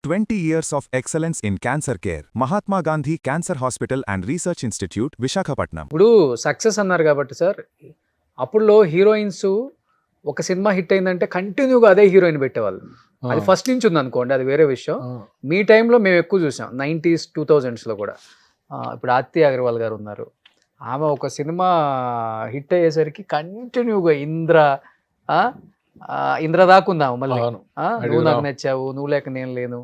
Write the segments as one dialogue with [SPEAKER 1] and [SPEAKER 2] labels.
[SPEAKER 1] 20 years of excellence in cancer care. Mahatma Gandhi Cancer Hospital and Research Institute, Visakhapatnam.
[SPEAKER 2] ఇప్పుడు success అన్నారు కాబట్టి sir, అప్పుడులో heroines ఒక cinema hit అయిందంటే కంటిన్యూగా అదే హీరోయిన్ పెట్టేవాళ్ళు. అది ఫస్ట్ నుంచి ఉంది అనుకోండి, అది వేరే విషయం. మీ టైంలో మేము ఎక్కువ చూసాం 90s 2000s కూడా. ఇప్పుడు ఆర్తి అగర్వాల్ గారు ఉన్నారు, ఆమె ఒక సినిమా హిట్ అయ్యేసరికి కంటిన్యూగా ఇంద్ర దాకా ఉందాము మళ్ళీ. నువ్వు నాకు నచ్చావు, నువ్వు లేక నేను లేను,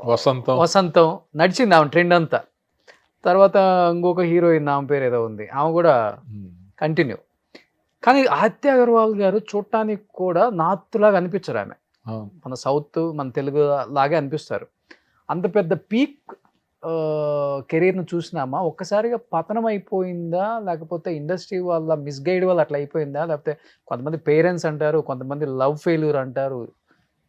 [SPEAKER 2] వసంతం నడిచింది ఆమె ట్రెండ్ అంతా. తర్వాత ఇంకొక హీరోయిన్ ఆమె పేరు ఏదో ఉంది, ఆమె కూడా కంటిన్యూ. కానీ ఆదిత్య అగర్వాల్ గారు చూడటానికి కూడా నార్త్ లాగా అనిపించరు, ఆమె మన సౌత్ మన తెలుగు లాగే అనిపిస్తారు. అంత పెద్ద పీక్ కెరీర్ను చూసినామా ఒక్కసారిగా పతనం అయిపోయిందా, లేకపోతే ఇండస్ట్రీ వల్ల మిస్గైడ్ వల్ల అట్లా అయిపోయిందా, లేకపోతే కొంతమంది పేరెంట్స్ అంటారు, కొంతమంది లవ్ ఫెయిల్యూర్ అంటారు.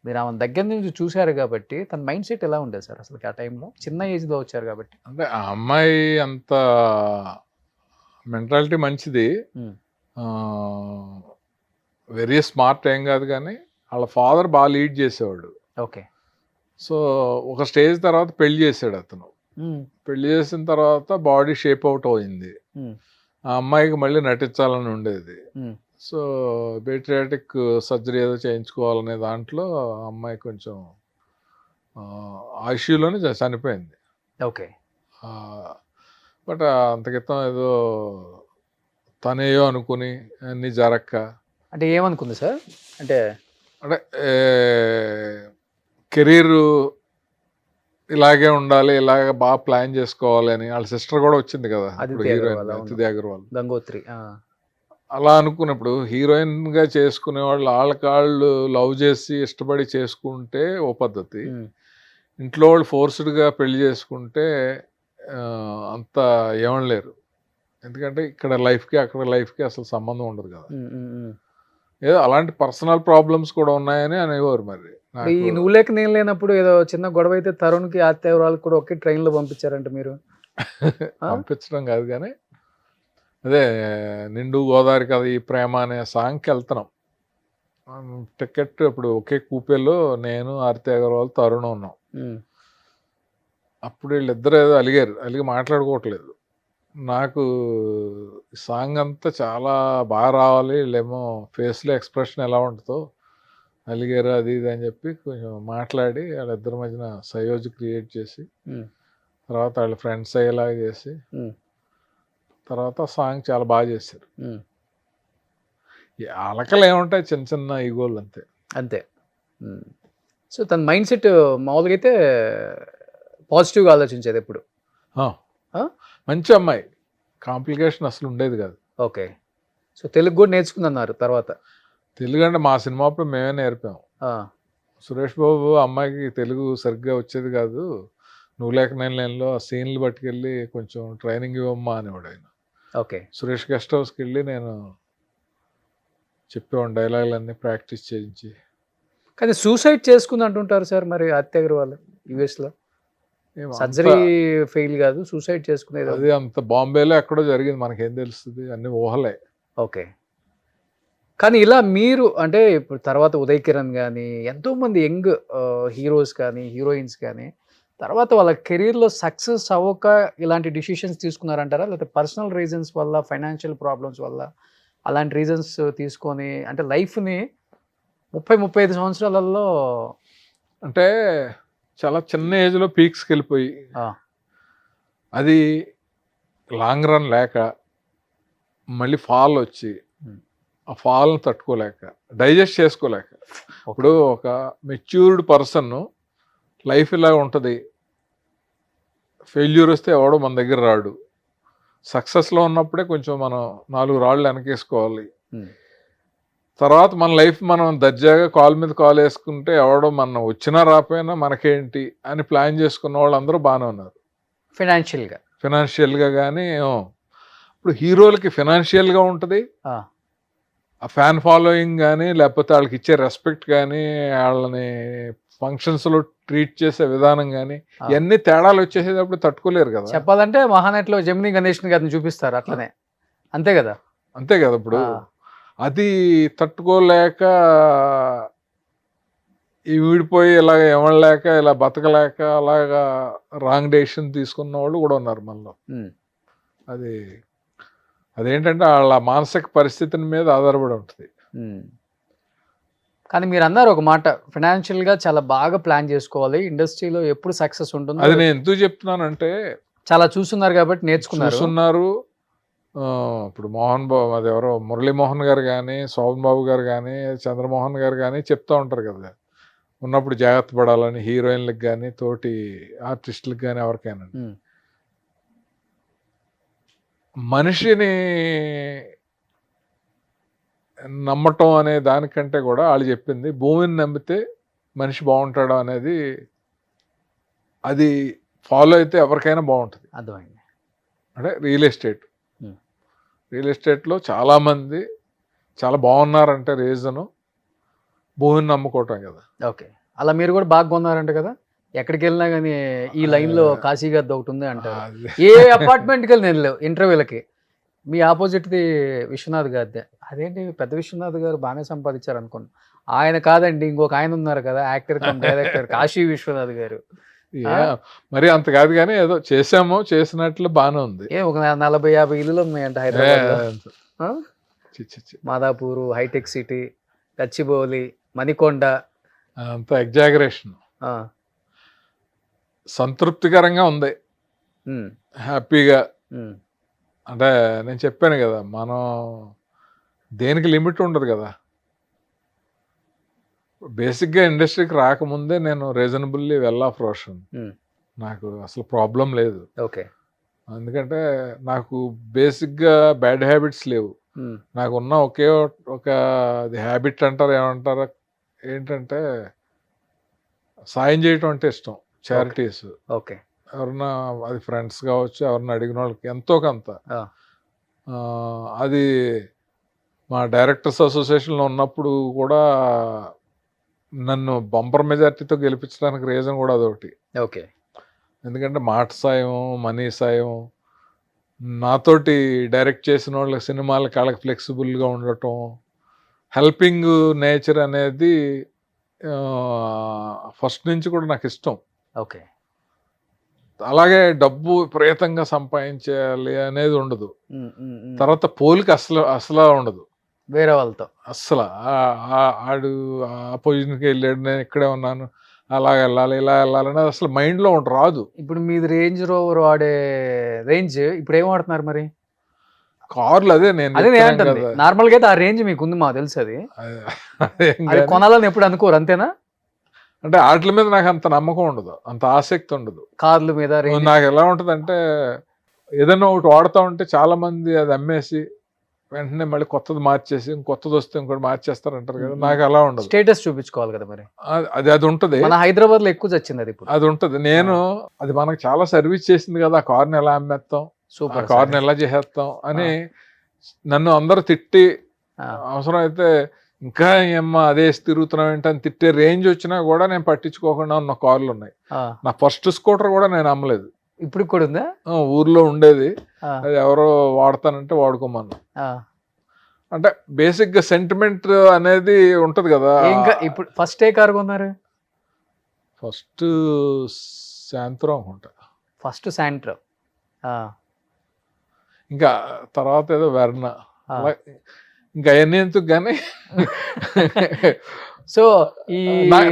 [SPEAKER 2] మీరు ఆమె దగ్గర నుంచి చూశారు కాబట్టి తన మైండ్ సెట్ ఎలా ఉండేది సార్ అసలు ఆ టైంలో? చిన్న ఏజ్లో వచ్చారు కాబట్టి.
[SPEAKER 3] అంటే ఆ అమ్మాయి అంత మెంటాలిటీ మంచిది, వెరీ స్మార్ట్ ఏం కాదు, కానీ వాళ్ళ ఫాదర్ బాగా లీడ్ చేసేవాడు.
[SPEAKER 2] ఓకే.
[SPEAKER 3] సో ఒక స్టేజ్ తర్వాత పెళ్లి చేసాడు అతను. పెళ్లి చేసిన తర్వాత బాడీ షేప్ అవుట్ అయింది. ఆ అమ్మాయికి మళ్ళీ నటించాలని ఉండేది. సో బేట్రియాటిక్ సర్జరీ ఏదో చేయించుకోవాలనే దాంట్లో ఆ అమ్మాయి కొంచెం ఐసీయూలోనే చనిపోయింది.
[SPEAKER 2] ఓకే.
[SPEAKER 3] బట్ అంత క్రితం ఏదో తనేయో అనుకుని అన్నీ జరక్క.
[SPEAKER 2] అంటే ఏమనుకుంది సార్? అంటే
[SPEAKER 3] కెరీరు ఇలాగే ఉండాలి, ఇలాగ బాగా ప్లాన్ చేసుకోవాలి అని. వాళ్ళ సిస్టర్ కూడా వచ్చింది కదా హీరోయిన్, అతిథి అగర్వాల్,
[SPEAKER 2] గంగోత్రి.
[SPEAKER 3] అలా అనుకున్నప్పుడు హీరోయిన్గా చేసుకునే వాళ్ళు వాళ్ళకాళ్ళు లవ్ చేసి ఇష్టపడి చేసుకుంటే ఓ పద్ధతి, ఇంట్లో వాళ్ళు ఫోర్స్డ్గా పెళ్లి చేసుకుంటే అంత ఏమనలేరు. ఎందుకంటే ఇక్కడ లైఫ్కి అక్కడ లైఫ్కి అసలు సంబంధం ఉండదు కదా. ఏదో అలాంటి పర్సనల్ ప్రాబ్లమ్స్ కూడా ఉన్నాయని అనేవారు. మరి
[SPEAKER 2] ఈ నువ్వు లేక నేను లేనప్పుడు ఏదో చిన్న గొడవ అయితే తరుణ్కి ఆత్య వాళ్ళకి కూడా ఒకే ట్రైన్లో పంపించారంట మీరు?
[SPEAKER 3] పంపించడం కాదు, కానీ అదే నిండు గోదావరి కదా ఈ ప్రేమ అనే సాంగ్కి వెళ్తున్నాం. టికెట్ ఇప్పుడు ఒకే కూపేలో నేను, ఆర్తి అగర్వాల్, తరుణ్ ఉన్నాం. అప్పుడు వీళ్ళిద్దరు ఏదో అలిగి మాట్లాడుకోవట్లేదు. నాకు సాంగ్ అంతా చాలా బాగా రావాలి, వీళ్ళేమో ఫేస్లో ఎక్స్ప్రెషన్ ఎలా ఉంటుందో, అలిగారు అది ఇది అని చెప్పి కొంచెం మాట్లాడి వాళ్ళిద్దరి మధ్యన సయోజి క్రియేట్ చేసి తర్వాత వాళ్ళ ఫ్రెండ్స్ అయ్యేలాగా చేసి తర్వాత సాంగ్ చాలా బాగా చేశారు. అలకలు ఏముంటాయి, చిన్న చిన్న ఈగోలు అంతే
[SPEAKER 2] అంతే. సో తన మైండ్ సెట్ మామూలుగా అయితే పాజిటివ్గా ఆలోచించేది ఎప్పుడు.
[SPEAKER 3] మంచి అమ్మాయి, కాంప్లికేషన్ అసలు ఉండేది కాదు.
[SPEAKER 2] ఓకే. సో తెలుగు కూడా నేర్చుకుందన్నారు తర్వాత?
[SPEAKER 3] తెలుగు అంటే మా సినిమా అప్పుడు మేమే నేర్పాము. సురేష్ బాబు అమ్మాయికి తెలుగు సరిగ్గా వచ్చేది కాదు, నువ్వు లేక నేను లేనిలో ఆ సీన్లు పట్టుకెళ్ళి కొంచెం ట్రైనింగ్ ఇవ్వమ్మా అనేవాడు ఆయన.
[SPEAKER 2] ఓకే.
[SPEAKER 3] సురేష్ గెస్ట్ హౌస్కి వెళ్ళి నేను చెప్పేవాడు డైలాగులన్నీ ప్రాక్టీస్ చేయించి.
[SPEAKER 2] కానీ సూసైడ్ చేసుకుంది అంటుంటారు సార్ మరి ఆదిత్య అగర్వాల్ యూఎస్లో? సర్జరీ ఫెయిల్ కాదు, సూసైడ్ చేసుకునేది.
[SPEAKER 3] అది అంత బాంబేలో ఎక్కడో జరిగింది, మనకేం తెలుస్తుంది, అన్ని ఊహలే.
[SPEAKER 2] ఓకే. కానీ ఇలా మీరు అంటే ఇప్పుడు తర్వాత ఉదయ్ కిరణ్ కానీ ఎంతోమంది యంగ్ హీరోస్ కానీ హీరోయిన్స్ కానీ తర్వాత వాళ్ళ కెరీర్లో సక్సెస్ అవ్వక ఇలాంటి డిసిషన్స్ తీసుకున్నారంటారా, లేకపోతే పర్సనల్ రీజన్స్ వల్ల, ఫైనాన్షియల్ ప్రాబ్లమ్స్ వల్ల అలాంటి రీజన్స్ తీసుకొని అంటే లైఫ్ని 30-35 సంవత్సరాలలో
[SPEAKER 3] అంటే చాలా చిన్న ఏజ్లో పీక్స్కి వెళ్ళిపోయి అది లాంగ్ రన్ లేక మళ్ళీ ఫాల్ వచ్చి ఆ ఫాల్ని తట్టుకోలేక డైజెస్ట్ చేసుకోలేక, ఇప్పుడు ఒక మెచ్యూర్డ్ పర్సన్ లైఫ్ ఇలా ఉంటుంది, ఫెయిల్యూర్ వస్తే ఎవడో మన దగ్గర రాడు, సక్సెస్లో ఉన్నప్పుడే కొంచెం మనం 4 రాళ్ళు వెనకేసుకోవాలి, తర్వాత మన లైఫ్ మనం దర్జాగా కాల్ మీద కాల్ వేసుకుంటే ఎవడో మనం వచ్చినా రాపోయినా మనకేంటి అని ప్లాన్ చేసుకున్న వాళ్ళందరూ బాగానే ఉన్నారు ఫినాన్షియల్గా. కానీ ఇప్పుడు హీరోలకి ఫినాన్షియల్గా ఉంటుంది, ఆ ఫ్యాన్ ఫాలోయింగ్ కానీ లేకపోతే వాళ్ళకి ఇచ్చే రెస్పెక్ట్ కానీ వాళ్ళని ఫంక్షన్స్లో ట్రీట్ చేసే విధానం కానీ ఇవన్నీ తేడాలు వచ్చేసేటప్పుడు తట్టుకోలేరు కదా.
[SPEAKER 2] చెప్పాలంటే మహానటిలో జమినీ గణేష్ గారిని చూపిస్తారు అట్లనే, అంతే కదా.
[SPEAKER 3] ఇప్పుడు అది తట్టుకోలేక ఈ విడిపోయి ఇలాగ ఇవ్వలేక ఇలా బతకలేక అలాగా రాంగ్ డెసిషన్ తీసుకున్న వాళ్ళు కూడా ఉన్నారు మనలో. అది అదేంటంటే వాళ్ళ మానసిక పరిస్థితిని మీద ఆధారపడి ఉంటుంది.
[SPEAKER 2] కానీ మీరు అన్నారు ఒక మాట, ఫైనాన్షియల్గా చాలా బాగా ప్లాన్ చేసుకోవాలి, ఇండస్ట్రీలో ఎప్పుడు సక్సెస్ ఉంటుంది.
[SPEAKER 3] అది నేను ఎందుకు చెప్తున్నానంటే
[SPEAKER 2] చాలా చూస్తున్నారు కాబట్టి నేర్చుకున్నారు.
[SPEAKER 3] చూస్తున్నారు. ఇప్పుడు మోహన్ బాబు, అది ఎవరో మురళీమోహన్ గారు కానీ, శోభన్ బాబు గారు కానీ, చంద్రమోహన్ గారు కానీ చెప్తూ ఉంటారు కదా, ఉన్నప్పుడు జాగ్రత్త పడాలని హీరోయిన్లకు కానీ తోటి ఆర్టిస్టులకు కానీ ఎవరికైనా. మనిషిని నమ్మటం అనే దానికంటే కూడా వాళ్ళు చెప్పింది భూమిని నమ్మితే మనిషి బాగుంటాడు అనేది, అది ఫాలో అయితే ఎవరికైనా బాగుంటుంది.
[SPEAKER 2] అర్థమైంది.
[SPEAKER 3] అంటే రియల్ ఎస్టేట్లో చాలామంది చాలా బాగున్నారంటే రీజను భూమిని నమ్ముకోవటం కదా.
[SPEAKER 2] ఓకే, అలా మీరు కూడా బాగా కొన్నారంట కదా, ఎక్కడికి వెళ్ళినా కానీ ఈ లైన్లో కాశీ గద్ద ఒకటి ఉంది అంటారు. ఏ అపార్ట్మెంట్కి వెళ్ళి నేను ఇంటర్వ్యూలకి మీ ఆపోజిట్ది విశ్వనాథ్ గారిదే. అదేంటి పెద్ద విశ్వనాథ్ గారు బాగానే సంపాదించారు అనుకోండి. ఆయన కాదండి, ఇంకొక ఆయన ఉన్నారు కదా, actor cum director, Kasi Viswanath గారు.
[SPEAKER 3] మరి అంత కాదు కానీ ఏదో చేసామో చేసినట్లు బాగానే ఉంది.
[SPEAKER 2] ఒక 40-50 ఇల్లులు ఉన్నాయంట హైదరాబాద్. మాదాపూర్, హైటెక్ సిటీ, గచ్చిబౌలి, మణికొండ.
[SPEAKER 3] అంత ఎగ్జాగరేషన్. సంతృప్తికరంగా ఉంది, హ్యాపీగా. అంటే నేను చెప్పాను కదా, మనం దేనికి లిమిట్ ఉండదు కదా. బేసిక్గా ఇండస్ట్రీకి రాకముందే నేను రీజనబుల్లీ వెల్ ఆఫ్ రోషన్, నాకు అసలు ప్రాబ్లం లేదు.
[SPEAKER 2] ఓకే,
[SPEAKER 3] ఎందుకంటే నాకు బేసిక్గా బ్యాడ్ హ్యాబిట్స్ లేవు. నాకున్న ఒకే ఒక హ్యాబిట్ అంటారు, ఏమంటారు, ఏంటంటే సాయం చేయటం అంటే ఇష్టం. చారిటీస్,
[SPEAKER 2] ఓకే,
[SPEAKER 3] ఎవరన్నా అది ఫ్రెండ్స్ కావచ్చు, ఎవరన్నా అడిగిన వాళ్ళకి ఎంతో కొంత. అది మా డైరెక్టర్స్ అసోసియేషన్లో ఉన్నప్పుడు కూడా నన్ను బంపర్ మెజార్టీతో గెలిపించడానికి రీజన్ కూడా అదొకటి.
[SPEAKER 2] ఓకే,
[SPEAKER 3] ఎందుకంటే మాట సాయం, మనీ సాయం, నాతోటి డైరెక్ట్ చేసిన వాళ్ళ సినిమాలకి వాళ్ళకి ఫ్లెక్సిబుల్గా ఉండటం, హెల్పింగ్ నేచర్ అనేది ఫస్ట్ నుంచి కూడా నాకు ఇష్టం.
[SPEAKER 2] ఓకే,
[SPEAKER 3] అలాగే డబ్బు విపరీతంగా సంపాదించాలి అనేది ఉండదు. తర్వాత పోలిక అసలు ఉండదు
[SPEAKER 2] వేరే వాళ్ళతో.
[SPEAKER 3] అస్సలు ఆడు ఆ పొజిషన్కి వెళ్ళాడు, నేను ఇక్కడే ఉన్నాను, అలా వెళ్ళాలి ఇలా వెళ్ళాలని అసలు మైండ్లో రాదు.
[SPEAKER 2] ఇప్పుడు మీది రేంజ్ రోవర్ వాడే రేంజ్, ఇప్పుడు ఏం వాడుతున్నారు మరి?
[SPEAKER 3] కార్లు. అదే నేను
[SPEAKER 2] నార్మల్గా అయితే ఆ రేంజ్ మీకు ఉంది, మాకు తెలుసు. అది కొనాలని ఎప్పుడు అనుకోరు, అంతేనా?
[SPEAKER 3] అంటే వాటి మీద నాకు అంత నమ్మకం ఉండదు, అంత ఆసక్తి ఉండదు.
[SPEAKER 2] కార్ల మీద
[SPEAKER 3] నాకు ఎలా ఉంటుంది అంటే, ఏదైనా ఒకటి వాడుతూ ఉంటే చాలా మంది అది అమ్మేసి వెంటనే మళ్ళీ కొత్తది మార్చేసి ఇంకొత్తది వస్తే ఇంకోటి మార్చేస్తారు అంటారు కదా, నాకు అలా ఉండదు.
[SPEAKER 2] స్టేటస్ చూపించుకోవాలి కదా మరి.
[SPEAKER 3] అది ఉంటుంది.
[SPEAKER 2] మన హైదరాబాద్ లో ఎక్కువ వచ్చింది అది.
[SPEAKER 3] అది ఉంటుంది. నేను అది మనకు చాలా సర్వీస్ చేసింది కదా, ఆ కార్ని ఎలా అమ్మేస్తాం, ఆ కార్ని ఎలా చేసేస్తాం అని నన్ను అందరూ తిట్టి, అవసరం అయితే ఇంకా ఏమ్మా అదే తిరుగుతున్నాం ఏంటని తిట్టే రేంజ్ వచ్చినా కూడా నేను పట్టించుకోకుండా ఉన్న కార్లు ఉన్నాయి. నా ఫస్ట్ స్కూటర్ కూడా నేను అమ్మలేదు.
[SPEAKER 2] ఇప్పుడు కూడా ఉందా?
[SPEAKER 3] ఊర్లో ఉండేది, అది ఎవరో వాడతానంటే వాడుకోమన్నా. అంటే బేసిక్ గా సెంటిమెంట్ అనేది ఉంటది కదా.
[SPEAKER 2] ఇంకా ఇప్పుడు ఫస్ట్ ఏ కారు కొన్నారు?
[SPEAKER 3] ఫస్ట్ శాంత్రో అనుకుంటా.
[SPEAKER 2] ఫస్ట్ శాంట్రో,
[SPEAKER 3] ఇంకా తర్వాత ఏదో వెర్నా, ఇంకా అవన్నీ ఎందుకు కానీ.
[SPEAKER 2] సో ఈ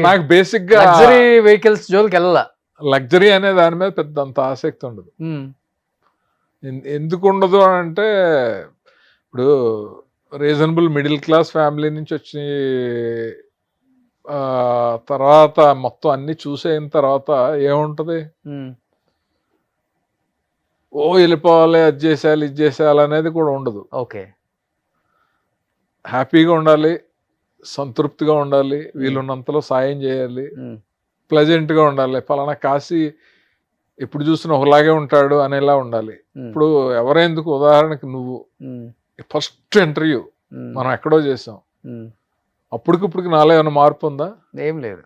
[SPEAKER 3] నాకు బేసిక్ గా
[SPEAKER 2] లగ్జరీ వెహికల్స్ జోలికి వెళ్ళాల.
[SPEAKER 3] లగ్జరీ అనే దాని మీద పెద్ద అంత ఆసక్తి ఉండదు. ఎందుకు ఉండదు అంటే, ఇప్పుడు రీజనబుల్ మిడిల్ క్లాస్ ఫ్యామిలీ నుంచి వచ్చి తర్వాత మొత్తం అన్ని చూసేయిన తర్వాత ఏముంటది, వెళ్ళిపోవాలి, అది చేసేయాలి ఇది చేసేయాలి అనేది కూడా ఉండదు.
[SPEAKER 2] ఓకే,
[SPEAKER 3] హ్యాపీగా ఉండాలి, సంతృప్తిగా ఉండాలి, వీలున్నంతలో సాయం చేయాలి, ప్లెజెంట్గా ఉండాలి. పలానా కాశీ ఎప్పుడు చూసినా ఒకలాగే ఉంటాడు అనేలా ఉండాలి. ఇప్పుడు ఎవరెందుకు, ఉదాహరణకి నువ్వు ఫస్ట్ ఇంటర్వ్యూ మనం ఎక్కడో చేసాం, అప్పటికిప్పటికి నాలో ఏమైనా మార్పు ఉందా?
[SPEAKER 2] ఏం లేదు.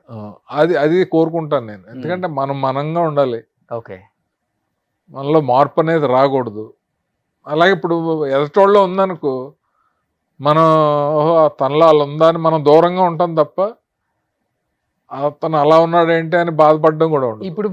[SPEAKER 3] అది కోరుకుంటాను నేను. ఎందుకంటే మనం మనంగా ఉండాలి.
[SPEAKER 2] ఓకే,
[SPEAKER 3] మనలో మార్పు అనేది రాకూడదు. అలాగే ఇప్పుడు ఎదటోళ్ళలో ఉందనుకో, మనం తనలో వాళ్ళు ఉందా అని మనం దూరంగా ఉంటాం తప్ప అతను అలా ఉన్నాడు ఏంటి అని బాధపడడం కూడా ఉండదు.
[SPEAKER 2] ఇప్పుడు